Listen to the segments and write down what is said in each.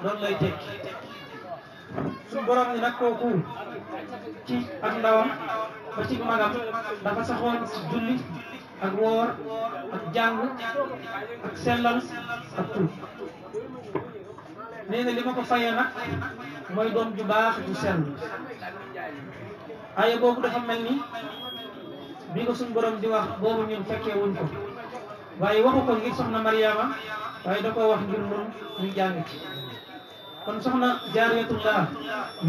loolu lay tekki suñu borom ni nag kooku ci ak ndawam ba ci magam dafa saxoon ci julli ak woor ak jàng ak sellal ak tuub nee na li ma ko fayee nag mooy doom ju baax ju sell aaya boobu dafa mel ni bi ko suñu borom di wax boobu ñun fekkee wuñ ko waaye waxu ko ngir soxna Mariama waaye da koo wax ngir nun ñu jàng ci kon soxna Jaariyatullah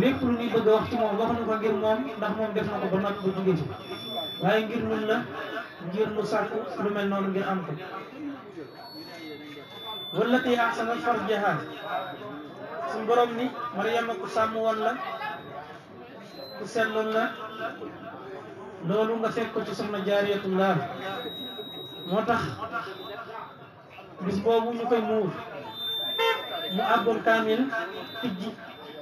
lépp lu ñuy bëgg a wax ci moom waxuñu ko ngir moom ndax moom def na ko ba noppi ba jóge ci waaye ngir nun la ngir nu sàkku lu mel noonu ngir am ko wallati ahsanat farjaha suñu borom ni Mariama ku sàmm woon la ku selloon la loolu nga fekk ko ci soxna Jaariyatullah moo tax bis boobu ñu koy muur mu àggoon kaamil tijji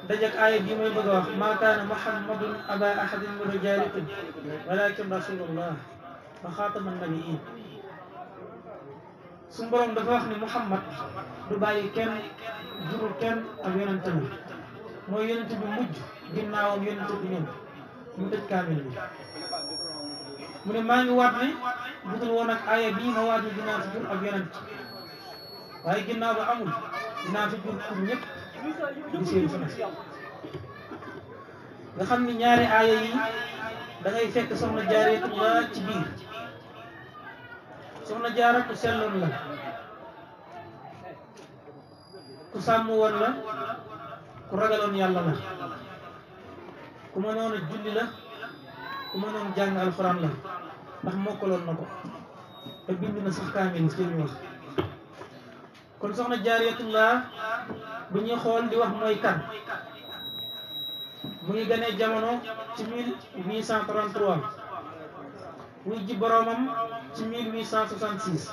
dajak aaya bi may bëgg a wax maa kaana muhammadun aba ahadin min rijaalikum walakin rasulullah wa xaataman nabiyyin suñu borom dafa wax ni Muhammad du bàyyi kenn jurul kenn ak yonente la mooy yonente bi mujj ginnaawam yonente bi ñëw mu tëj kaamil bi mu ne maa ngi waat ne budul woon ak aaya bii ma waat ni dinaa fi jur ak yonent waaye ginnaaw ba amul dinaa fi jur pour ñëpp di seen fi nga xam ni ñaari aaya yi da ngay fekk soxna Jaariyatullah ci biir soxna Jaara ku selloon la ku sàmm woon la ku ragaloon yàlla la ku mënoon a julli la ku mënoon jàng alxuraan la ndax mokkaloon na ko te bind na sax kaamil ci ñu wax kon soxna Jaariyatullah bu ñuy xool di wax mooy kan mu ngi gënee jamono ci 1833 wuy ji boroomam ci 1866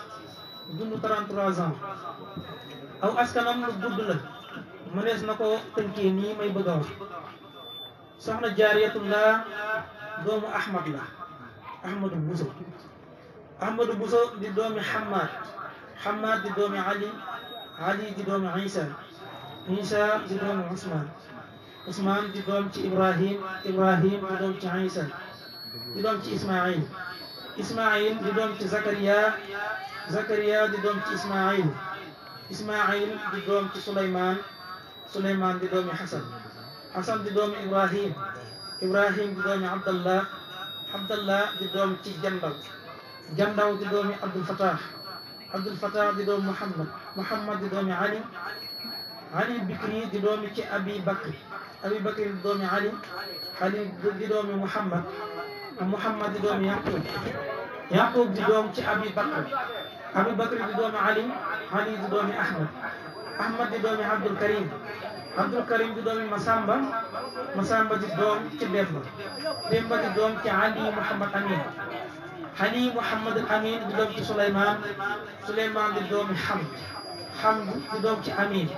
dund 33 ans aw askanam lu gudd la mënees na ko tënkee nii may bëgg a wax soxna Jaariyatullah doomu Ahmad la Ahmadu Buso di doomi Hammad di doomi Ali di doomi Isa di doomi Usman di doom ci Ibrahim di doom ci Isa di doom ci Ismail di doom ci Zakariya di doom ci Ismail di doom ci Suleyman di doomi Hasan di doomi Ibrahim di doomi Abdallah di doom ci Jandaw di doomi Abdul Fatah di doomi Muhammad di doomi Ali Bikri di doomi ci Abi Bakri di doomi Ali di doomi Muhammad di doomi Yaqub di doom ci Abi Bakri di doomi Ali di doomi Ahmad di doomi Abdul Karim di doomi Masamba di doom ci Demba di doom ci Ali Muhammad Amin di doom ci Suleyman di doomi Hamd di doom ci Amin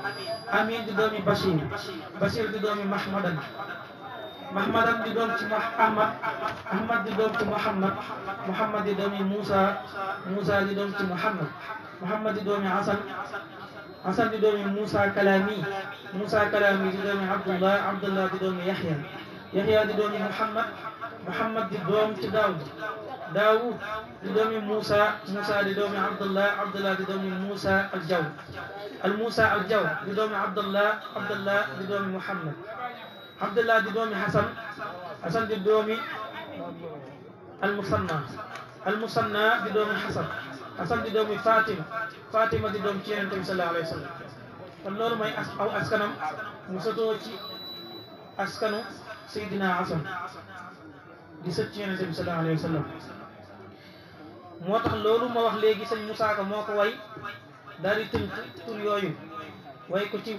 di doomi Bashir di doomi Mahmadan di doom ci Ahmad di doom ci Muhammad di doomi Musa di doom ci Muhammad di doomi Hasan di doomi Musa Kalami di doomi Abdullah di doomi Yahya di doomi Muhammad di doom ci Daawud di doomi Musa di doomi Abdullah di doomi Musa al Jaw di doomi Abdullah di doomi Muhammad Abdullah di doomi Hasan di doomi al Musanna di doomi Hasan di doomi Fatima di doom ci Yonent bi sallallahu alayhi wa sallam kon loolu mooy aw askanam mu sotoo ci askanu Seydina Hasan di sët ci Yonent bi sallallahu alayhi wa sallam moo tax loolu ma wax léegi sëñ Moussa Ka moo ko way daal di tënk tur yooyu way ko ci